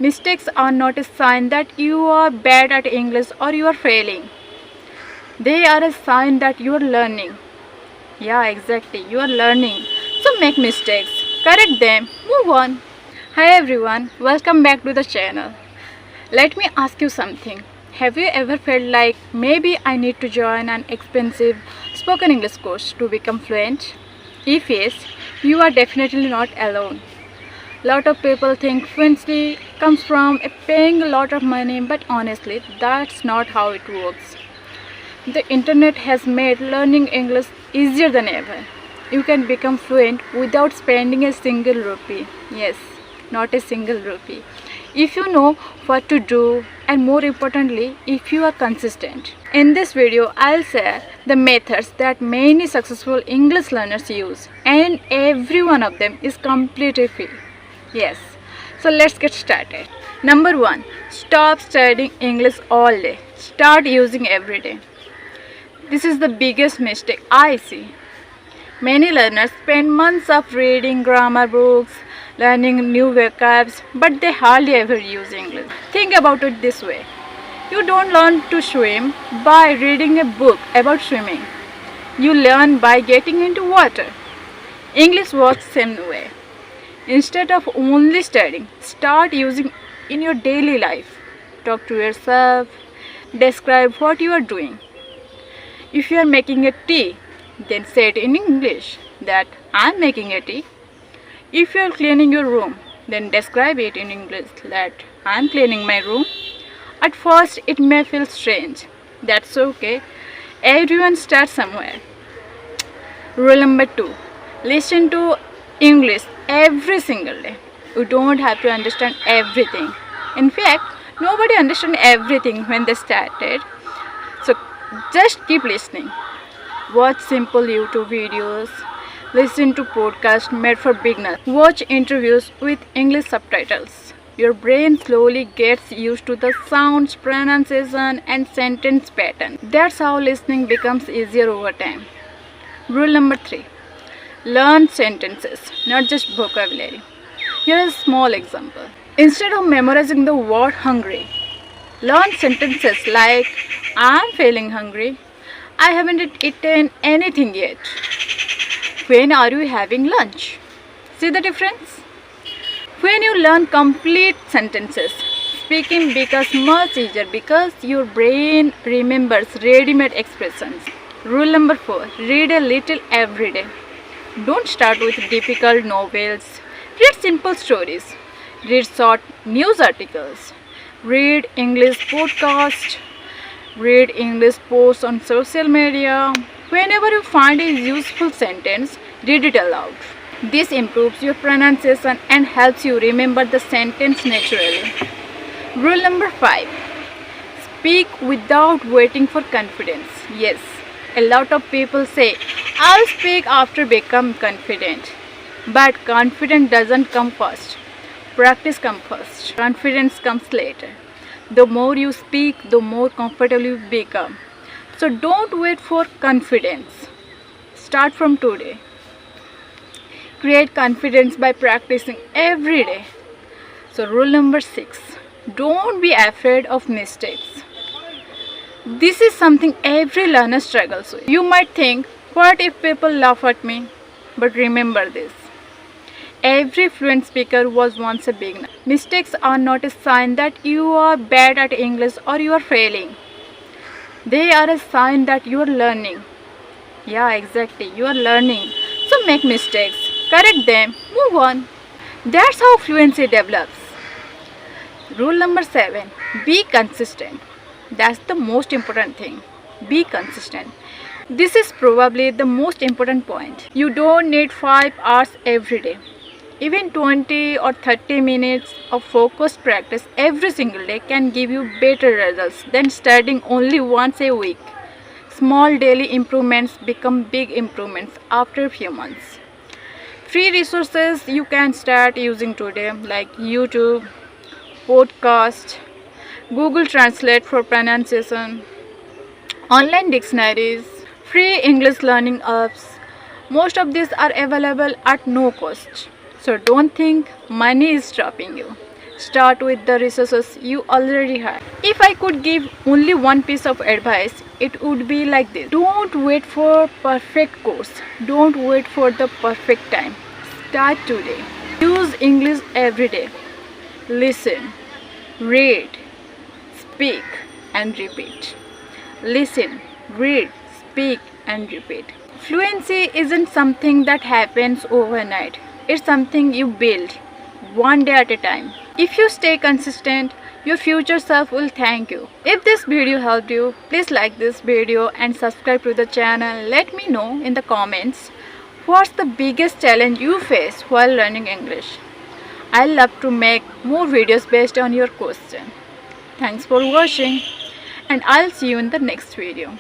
Mistakes are not a sign that you are bad at English or you are failing. They are a sign that you are learning. Yeah, exactly. You are learning. So make mistakes, correct them, move on. Hi everyone, welcome back to the channel. Let me ask you something. Have you ever felt like maybe I need to join an expensive spoken English course to become fluent? If yes, you are definitely not alone. Lot of people think fluency comes from paying a lot of money, but honestly, that's not how it works. The internet has made learning English easier than ever. You can become fluent without spending a single rupee. Yes, not a single rupee. If you know what to do, and more importantly, if you are consistent. In this video, I'll share the methods that many successful English learners use, and every one of them is completely free. Yes, so let's get started. Number 1, stop studying English all day. Start using every day. This is the biggest mistake I see. Many learners spend months of reading grammar books, learning new vocabs, but they hardly ever use English. Think about it this way. You don't learn to swim by reading a book about swimming. You learn by getting into water. English works same way. Instead of only studying, start using in your daily life. Talk to yourself, describe what you are doing. If you are making a tea, then say it in English that I am making a tea. If you are cleaning your room, then describe it in English that I am cleaning my room. At first, it may feel strange. That's okay. Everyone starts somewhere. Rule number 2. Listen to English every single day. You don't have to understand everything. In fact, nobody understands everything when they started. So just keep listening. Watch simple YouTube videos. Listen to podcasts made for beginners. Watch interviews with English subtitles. Your brain slowly gets used to the sounds, pronunciation, and sentence pattern. That's how listening becomes easier over time. Rule number 3. Learn sentences, not just vocabulary. Here is a small example. Instead of memorizing the word hungry, learn sentences like I'm feeling hungry. I haven't eaten anything yet. When are you having lunch? See the difference? When you learn complete sentences, speaking becomes much easier because your brain remembers ready-made expressions. Rule number 4. Read a little every day. Don't start with difficult novels. Read simple stories. Read short news articles. Read English podcasts. Read English posts on social media. Whenever you find a useful sentence, read it aloud. This improves your pronunciation and helps you remember the sentence naturally. Rule number 5. Speak without waiting for confidence. Yes, a lot of people say, I'll speak after become confident. But confidence doesn't come first. Practice comes first. Confidence comes later. The more you speak, the more comfortable you become. So don't wait for confidence. Start from today. Create confidence by practicing every day. So rule number 6. Don't be afraid of mistakes. This is something every learner struggles with. You might think, what if people laugh at me? But remember this. Every fluent speaker was once a beginner. Mistakes are not a sign that you are bad at English or you are failing. They are a sign that you are learning. Yeah, exactly. You are learning. So make mistakes, correct them, move on. That's how fluency develops. Rule number 7. Be consistent. That's the most important thing. Be consistent. This is probably the most important point. You don't need 5 hours every day. Even 20 or 30 minutes of focused practice every single day can give you better results than studying only once a week. Small daily improvements become big improvements after a few months. Free resources you can start using today like YouTube, podcast, Google Translate for pronunciation, online dictionaries, free English learning apps. Most of these are available at no cost. So don't think money is stopping you. Start with the resources you already have. If I could give only one piece of advice, it would be like this. Don't wait for perfect course. Don't wait for the perfect time. Start today. Use English every day. Listen, read, speak and repeat. Listen, read, speak and repeat. Fluency isn't something that happens overnight. It's something you build one day at a time. If you stay consistent, your future self will thank you. If this video helped you, please like this video and subscribe to the channel. Let me know in the comments what's the biggest challenge you face while learning English. I love to make more videos based on your question. Thanks for watching and I'll see you in the next video.